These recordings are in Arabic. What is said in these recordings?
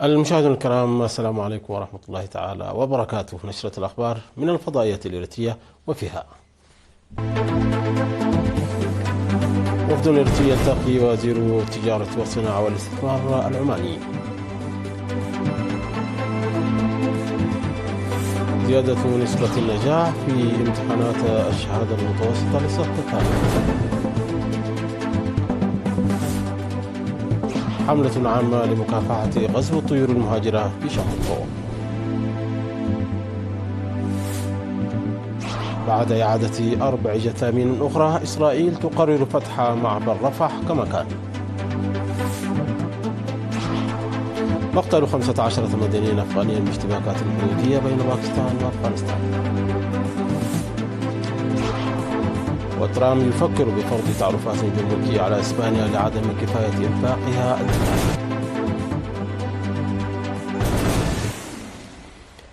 المشاهدون الكرام، السلام عليكم ورحمة الله تعالى وبركاته. نشرة الأخبار من الفضائية الإريترية وفيها: وفد إريتري يلتقي وزير التجارة والصناعة والاستثمار العماني. زيادة نسبة النجاح في امتحانات الشهادة المتوسطة للصف الثالث. حملة عامة لمكافحة غزو الطيور المهاجرة في شمال. بعد إعادة 4 جثامين أخرى، إسرائيل تقرر فتح معبر رفح كما كان. مقتل 15 مدنيا أفغانيا باشتباكات حدودية بين باكستان وأفغانستان. وترامب يفكر بفرض تعرفات جمركية على إسبانيا لعدم كفاية إنفاقها الدفاعي.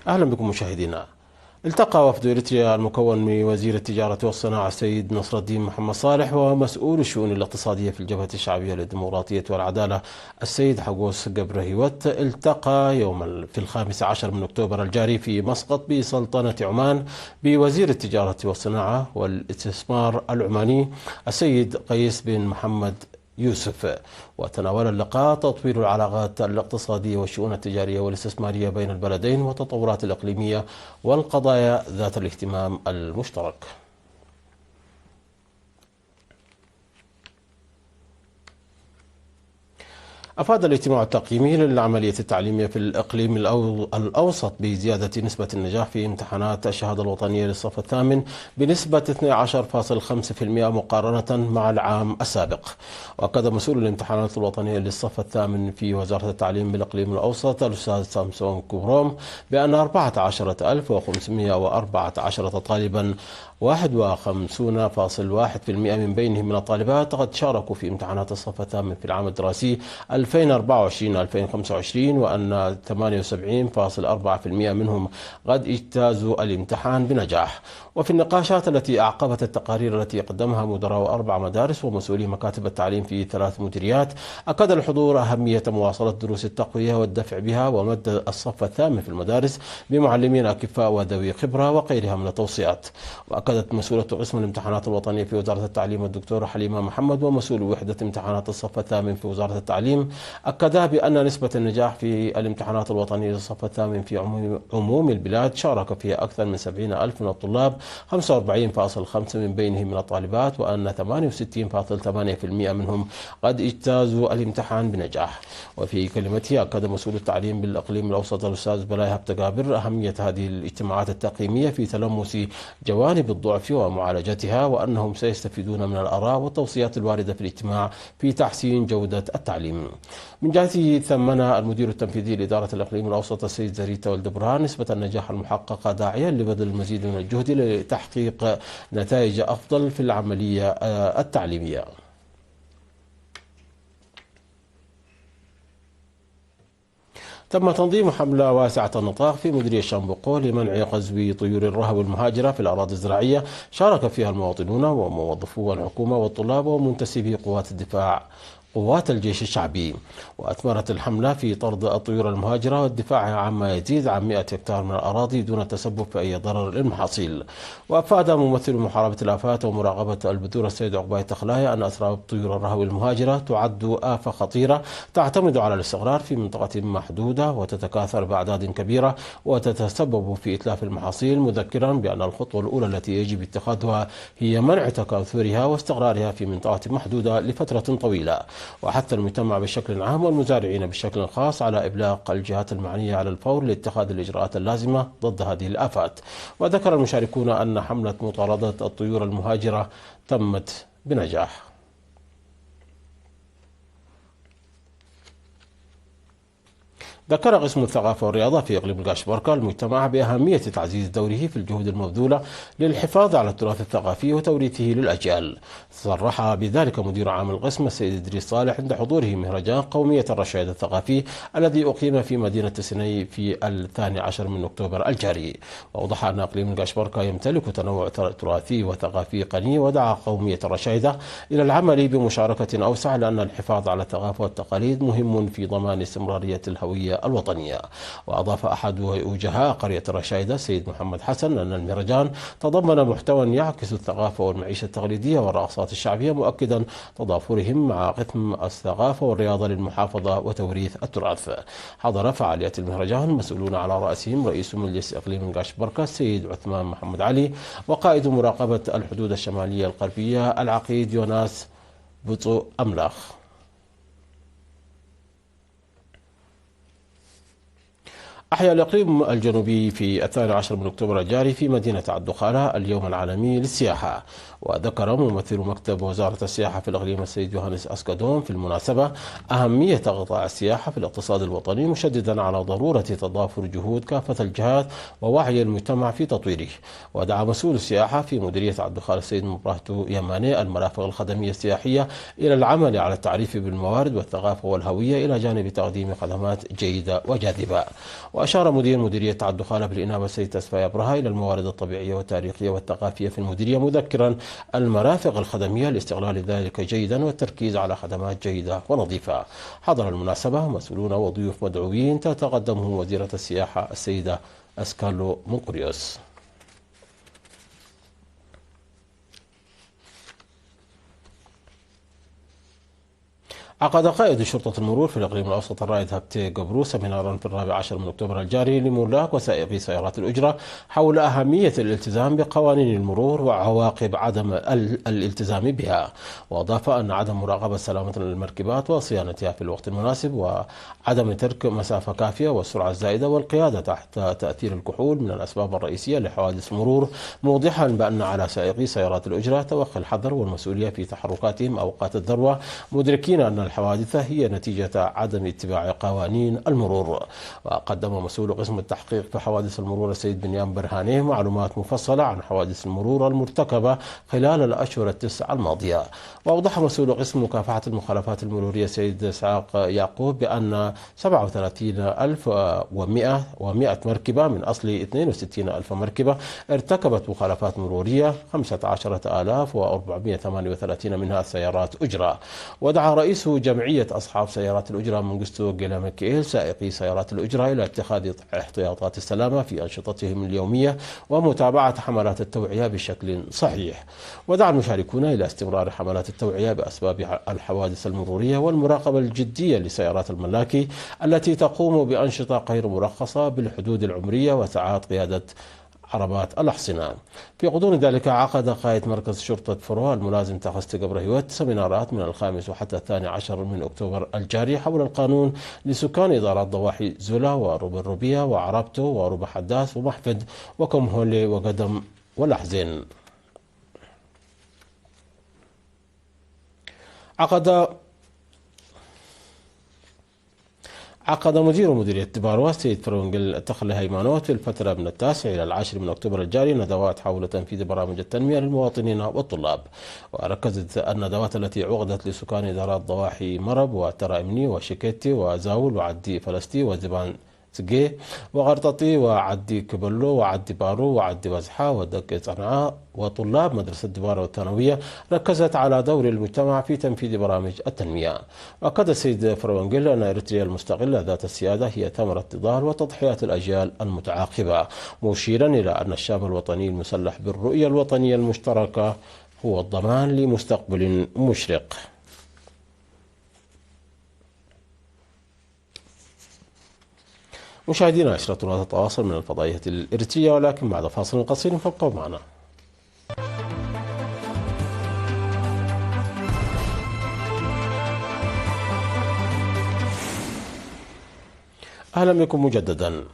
أهلا بكم مشاهدينا. التقى وفد إريتريا المكون من وزير التجارة والصناعة السيد نصر الدين محمد صالح ومسؤول الشؤون الاقتصادية في الجبهة الشعبية للديمقراطية والعدالة السيد حقوس قبرهيوت. التقى في 15 من أكتوبر الجاري في مسقط بسلطنة عمان بوزير التجارة والصناعة والاستثمار العماني السيد قيس بن محمد يوسف. وتناول اللقاء تطوير العلاقات الاقتصادية والشؤون التجارية والاستثمارية بين البلدين والتطورات الإقليمية والقضايا ذات الاهتمام المشترك. أفاد الاجتماع التقييمي للعملية التعليمية في الإقليم الأوسط بزيادة نسبة النجاح في امتحانات الشهادة الوطنية للصف الثامن بنسبة 12.5% مقارنة مع العام السابق. وأكد مسؤول الامتحانات الوطنية للصف الثامن في وزارة التعليم بالإقليم الأوسط الأستاذ سامسون كوبروم بأن 14,514 طالبا 51.1% من بينهم من الطالبات قد شاركوا في امتحانات الصف الثامن في العام الدراسي 2024-2025، وأن 78.4% منهم قد اجتازوا الامتحان بنجاح. وفي النقاشات التي أعقبت التقارير التي قدمها مدراء 4 مدارس ومسؤولي مكاتب التعليم في 3 مديريات، أكد الحضور أهمية مواصلة دروس التقوية والدفع بها ومد الصف الثامن في المدارس بمعلمين أكفاء وذوي خبرة وغيرها من التوصيات. وأكدت مسؤولة قسم الامتحانات الوطنية في وزارة التعليم الدكتورة حليمة محمد ومسؤول وحدة امتحانات الصف الثامن في وزارة التعليم أكدا بأن نسبة النجاح في الامتحانات الوطنية للصف الثامن في عموم البلاد شارك فيها أكثر من 70,000 من الطلاب، 45.5% من بينهم من الطالبات، وأن 68.8% منهم قد اجتازوا الامتحان بنجاح. وفي كلمته أكد مسؤول التعليم بالإقليم الأوسط الأستاذ بلاي هبتقابر أهمية هذه الاجتماعات التقييمية في تلمس جوانب الضعف ومعالجتها، وأنهم سيستفيدون من الآراء والتوصيات الواردة في الاجتماع في تحسين جودة التعليم. من جهته ثمن المدير التنفيذي لإدارة الإقليم الأوسط السيد زريتا والدبران نسبة النجاح المحققة، داعيا لبذل المزيد من الجهد لتحقيق نتائج أفضل في العملية التعليمية. تم تنظيم حملة واسعة النطاق في مديرية شامبوقو لمنع غزو طيور الرهب المهاجرة في الأراضي الزراعية، شارك فيها المواطنون وموظفو الحكومة والطلاب ومنتسبي قوات الجيش الشعبي. وأثمرت الحملة في طرد الطيور المهاجرة والدفاع عما يزيد عن 100 هكتار من الأراضي دون التسبب في أي ضرر للمحاصيل. وأفاد ممثل محاربة الآفات ومراقبة البذور السيد عقباي تخلايا أن أسراب طيور الرهو المهاجرة تعد آفة خطيرة تعتمد على الاستقرار في منطقة محدودة وتتكاثر بأعداد كبيرة وتتسبب في إتلاف المحاصيل، مذكرا بأن الخطوة الأولى التي يجب اتخاذها هي منع تكاثرها واستقرارها في منطقة محدودة لفترة طويلة. وحث المجتمع بشكل عام والمزارعين بشكل خاص على إبلاغ الجهات المعنية على الفور لاتخاذ الإجراءات اللازمة ضد هذه الآفات. وذكر المشاركون أن حملة مطاردة الطيور المهاجرة تمت بنجاح. ذكر قسم الثقافة والرياضة في إقليم القاشبركة المجتمع بأهمية تعزيز دوره في الجهود المبذولة للحفاظ على التراث الثقافي وتوريثه للأجيال. صرح بذلك مدير عام القسم السيد إدريس صالح عند حضوره مهرجان قومية الرشاد الثقافي الذي أقيم في مدينة سيناء في 12 من أكتوبر الجاري. وأوضح أن إقليم القاشبركة يمتلك تنوع تراثي وثقافي غني، ودعا قومية الرشايدة إلى العمل بمشاركة أوسع، لأن الحفاظ على الثقافة والتقاليد مهم في ضمان استمرارية الهوية الثقافية الوطنية. وأضاف أحد وجهاء قرية الرشايدة سيد محمد حسن أن المهرجان تضمن محتوى يعكس الثقافة والمعيشة التقليدية والرقصات الشعبية، مؤكدا تضافرهم مع قسم الثقافة والرياضة للمحافظة وتوريث التراث. حضر فعالية المهرجان مسؤولون على رأسهم رئيس مجلس إقليم نقاش بركة السيد عثمان محمد علي، وقائد مراقبة الحدود الشمالية الغربية العقيد يوناس بوتو أملاخ. أحيا الإقليم الجنوبي في 12 من أكتوبر الجاري في مدينة الدخالة اليوم العالمي للسياحة. وذكر ممثل مكتب وزارة السياحة في الإقليم السيد يوهانس أسكادون في المناسبة أهمية قطاع السياحة في الاقتصاد الوطني، مشددا على ضرورة تضافر جهود كافة الجهات ووعي المجتمع في تطويره. ودعا مسؤول السياحة في مديرية الدخالة السيد مبرهتو يماني المرافق الخدمية السياحية إلى العمل على التعريف بالموارد والثقافة والهوية إلى جانب تقديم خدمات جيدة وجاذبة. وأشار مدير مديرية الدخالة بالإنابة السيد تسفاي أبرهة إلى الموارد الطبيعية والتاريخية والثقافية في المديرية، مذكرا المرافق الخدمية لاستغلال ذلك جيدا والتركيز على خدمات جيدة ونظيفة. حضر المناسبة مسؤولون وضيوف مدعوين تتقدمهم وزيرة السياحة السيدة أسكالو مونقريوس. عقد قائد شرطة المرور في الإقليم الأوسط الرائد هابتي قبرو سمينارا في 14 من أكتوبر الجاري لملاك وسائقي سيارات الأجرة حول أهمية الالتزام بقوانين المرور وعواقب عدم الالتزام بها. وأضاف أن عدم مراقبة سلامة المركبات وصيانتها في الوقت المناسب وعدم ترك مسافة كافية والسرعة الزائدة والقيادة تحت تأثير الكحول من الأسباب الرئيسية لحوادث المرور، موضحا بأن على سائقي سيارات الأجرة توخي الحذر والمسؤولية في تحركاتهم أوقات الذروة، مدركين أن الحوادث هي نتيجة عدم اتباع قوانين المرور. وقدم مسؤول قسم التحقيق في حوادث المرور السيد بنيام برهاني معلومات مفصلة عن حوادث المرور المرتكبة خلال الأشهر التسع الماضية. وأوضح مسؤول قسم مكافحة المخالفات المرورية السيد إسحاق يعقوب بأن 37,100 مركبة من أصل 62,000 مركبة ارتكبت مخالفات مرورية، 15,438 منها سيارات أجرة. ودعا رئيس جمعية أصحاب سيارات الأجرة منغستو جيلامكيل سائقي سيارات الأجرة إلى اتخاذ احتياطات السلامة في أنشطتهم اليومية ومتابعة حملات التوعية بشكل صحيح. ودعا المشاركون إلى استمرار حملات التوعية بأسباب الحوادث المرورية والمراقبة الجدية لسيارات الملاكي التي تقوم بأنشطة غير مرخصة بالحدود العمرية وساعات قيادة عربات الأحصنة. في غضون ذلك عقد قائد مركز شرطة فرو الملازم تخست قبرهيوت سمينارات من 5 وحتى 12 من أكتوبر الجاري حول القانون لسكان إدارات ضواحي زولا وربع الربيع وعربتو وربع حداث ومحفد وكمهولي وقدم والأحزين. عقد مدير مديرية تباروا السيد فرونجل تخلي هيمانوت في الفترة من 9 إلى 10 من أكتوبر الجاري ندوات حول تنفيذ برامج التنمية للمواطنين والطلاب. وركزت الندوات التي عقدت لسكان إدارات ضواحي مرب وترائمني وشيكيتي وزاول وعدي فلسطي وزبان سجي وغرططي وعدي كبلو وعدي بارو وعدي بزحة ودقة صنعاء وطلاب مدرسة دبارة الثانوية، ركزت على دور المجتمع في تنفيذ برامج التنمية. وأكد السيد فرونجل أن إريتريا المستقلة ذات السيادة هي ثمرة تضال وتضحيات الأجيال المتعاقبة، مشيرا إلى أن الشعب الوطني المسلح بالرؤية الوطنية المشتركة هو الضمان لمستقبل مشرق. مشاهدينا، عشرة تتواصل من الفضائية الإريترية، ولكن بعد فاصل قصير فابقوا معنا. أهلا بكم مجددا.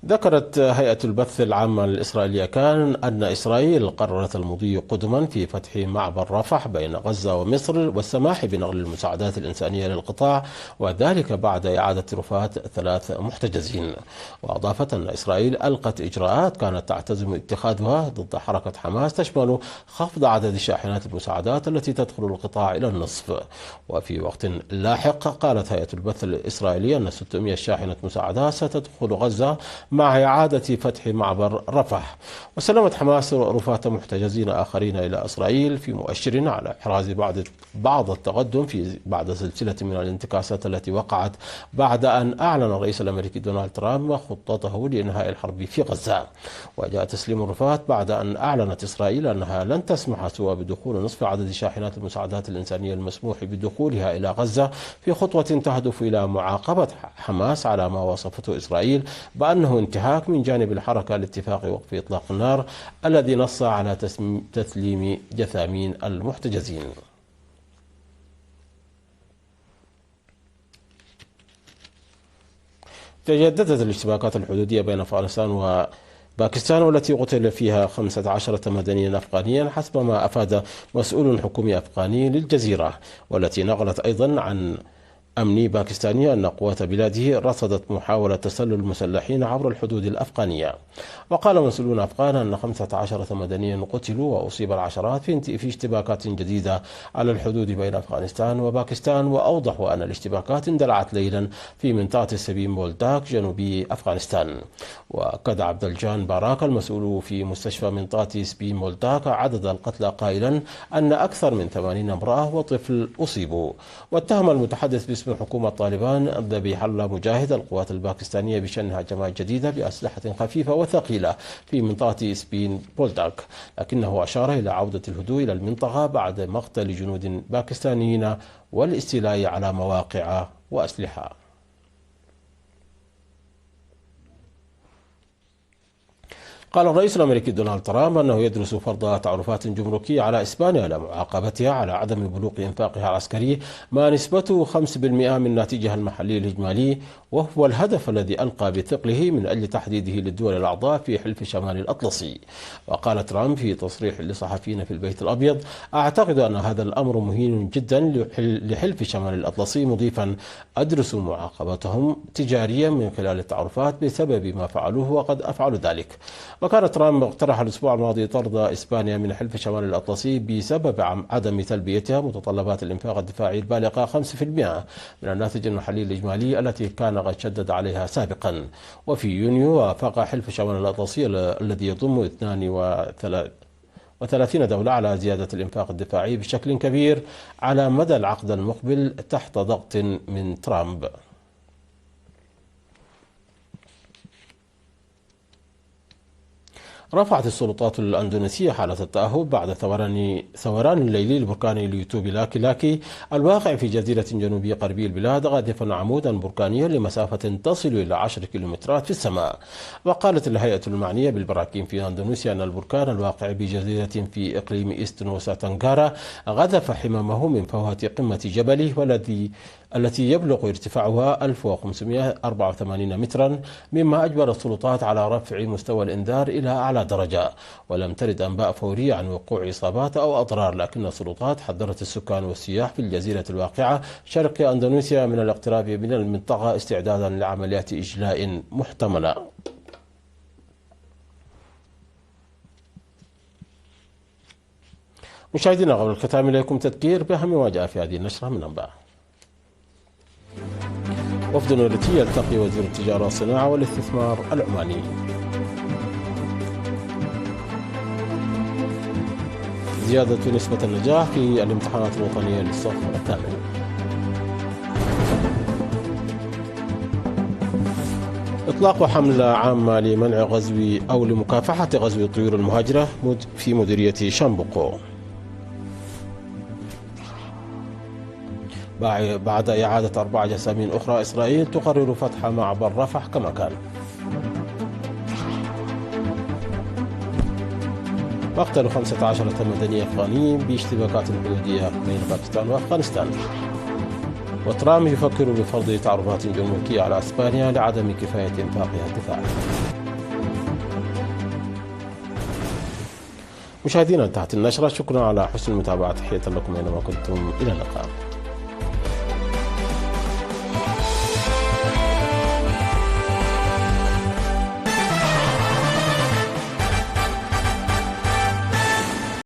ذكرت هيئة البث العامة الإسرائيلية كان أن إسرائيل قررت المضي قدما في فتح معبر رفح بين غزة ومصر والسماح بنقل المساعدات الإنسانية للقطاع، وذلك بعد إعادة رفاة 3 محتجزين. وأضافت أن إسرائيل ألقت إجراءات كانت تعتزم اتخاذها ضد حركة حماس تشمل خفض عدد شاحنات المساعدات التي تدخل القطاع إلى النصف. وفي وقت لاحق قالت هيئة البث الإسرائيلية أن 600 شاحنة مساعدات ستدخل غزة مع إعادة فتح معبر رفح. وسلمت حماس رفاة محتجزين آخرين إلى إسرائيل في مؤشر على إحراز بعض التقدم بعد سلسلة من الانتكاسات التي وقعت بعد أن أعلن الرئيس الأمريكي دونالد ترامب خطته لإنهاء الحرب في غزة. وجاء تسليم الرفاة بعد أن أعلنت إسرائيل أنها لن تسمح سوى بدخول نصف عدد شاحنات المساعدات الإنسانية المسموح بدخولها إلى غزة، في خطوة تهدف إلى معاقبة حماس على ما وصفته إسرائيل بأنه انتهاك من جانب الحركة لاتفاق وقف إطلاق النار الذي نص على تسليم جثامين المحتجزين. تجددت الاشتباكات الحدودية بين أفغانستان وباكستان، والتي قتل فيها 15 مدنيا أفغانيا حسب ما أفاد مسؤول حكومي أفغاني للجزيرة، والتي نقلت أيضا عن أمني باكستاني أن قوات بلاده رصدت محاولة تسلل المسلحين عبر الحدود الأفغانية. وقال مسؤولون أفغان أن 15 مدنيا قتلوا وأصيب العشرات في اشتباكات جديدة على الحدود بين أفغانستان وباكستان. وأوضحوا أن الاشتباكات اندلعت ليلا في منطقة سبيم بولداك جنوبي أفغانستان. وأكد عبد الجان باراك المسؤول في مستشفى منطقة سبيم بولداك عدد القتلى قائلا أن أكثر من 80 امرأة وطفل أصيبوا. واتهم المتحدث باسم حكومة طالبان ذبيح الله مجاهد القوات الباكستانية بشن هجمات جديدة بأسلحة خفيفة وثقيلة في منطقة سبين بولداك، لكنه أشار إلى عودة الهدوء إلى المنطقة بعد مقتل جنود باكستانيين والاستيلاء على مواقع وأسلحة. قال الرئيس الأمريكي دونالد ترامب أنه يدرس فرض تعرفات جمركية على إسبانيا لمعاقبتها على عدم بلوغ إنفاقها العسكري ما نسبته 5% من ناتجها المحلي الإجمالي، وهو الهدف الذي ألقى بثقله من أجل تحديده للدول الأعضاء في حلف شمال الأطلسي. وقال ترامب في تصريح لصحفيين في البيت الأبيض: أعتقد أن هذا الأمر مهين جدا لحلف شمال الأطلسي، مضيفا: أدرس معاقبتهم تجاريا من خلال التعرفات بسبب ما فعلوه وقد أفعل ذلك. وكان ترامب اقترح الأسبوع الماضي طرد إسبانيا من حلف شمال الأطلسي بسبب عدم تلبيتها متطلبات الإنفاق الدفاعي البالغة 5% من الناتج المحلي الإجمالي التي كان قد شدد عليها سابقا. وفي يونيو وافق حلف شمال الأطلسي الذي يضم 32 دولة على زيادة الإنفاق الدفاعي بشكل كبير على مدى العقد المقبل تحت ضغط من ترامب. رفعت السلطات الأندونيسية حالة التأهب بعد ثوران الليلي لبركان ليوتوبي لاكي لاكي الواقع في جزيرة جنوبي غربي البلاد، غادفا عمودا بركانيا لمسافة تصل إلى 10 كيلومترات في السماء. وقالت الهيئة المعنية بالبراكين في أندونيسيا أن البركان الواقع بجزيرة في إقليم إيست نوسا تنغارا غذف حمامه من فوهة قمة جبله التي يبلغ ارتفاعها 1584 مترا، مما أجبر السلطات على رفع مستوى الإنذار إلى أعلى درجة. ولم ترد أنباء فورية عن وقوع إصابات أو أضرار، لكن السلطات حذرت السكان والسياح في الجزيرة الواقعة شرق أندونيسيا من الاقتراب من المنطقة استعدادا لعمليات إجلاء محتملة. مشاهدينا، قبل الختام إليكم تذكير بأهم ما جاء في هذه النشرة من أنباء. وفد نورتي يلتقي وزير التجارة والصناعة والاستثمار العماني. زيادة نسبة النجاح في الامتحانات الوطنية للصف الثامن. إطلاق حملة عامة لمنع غزو أو لمكافحة غزو الطيور المهاجرة في مديرية شامبوكو بعد إعادة 4 جثامين أخرى. إسرائيل تقرر فتح معبر رفح كما كان. مقتل 15 مدني أفغاني باشتباكات حدودية بين باكستان وأفغانستان. وترامب يفكر بفرض تعرفات جمركية على إسبانيا لعدم كفاية إنفاقها الدفاعي. مشاهدينا، انتهت النشرة. شكرا على حسن المتابعة. تحية لكم أينما كنتم. إلى اللقاء.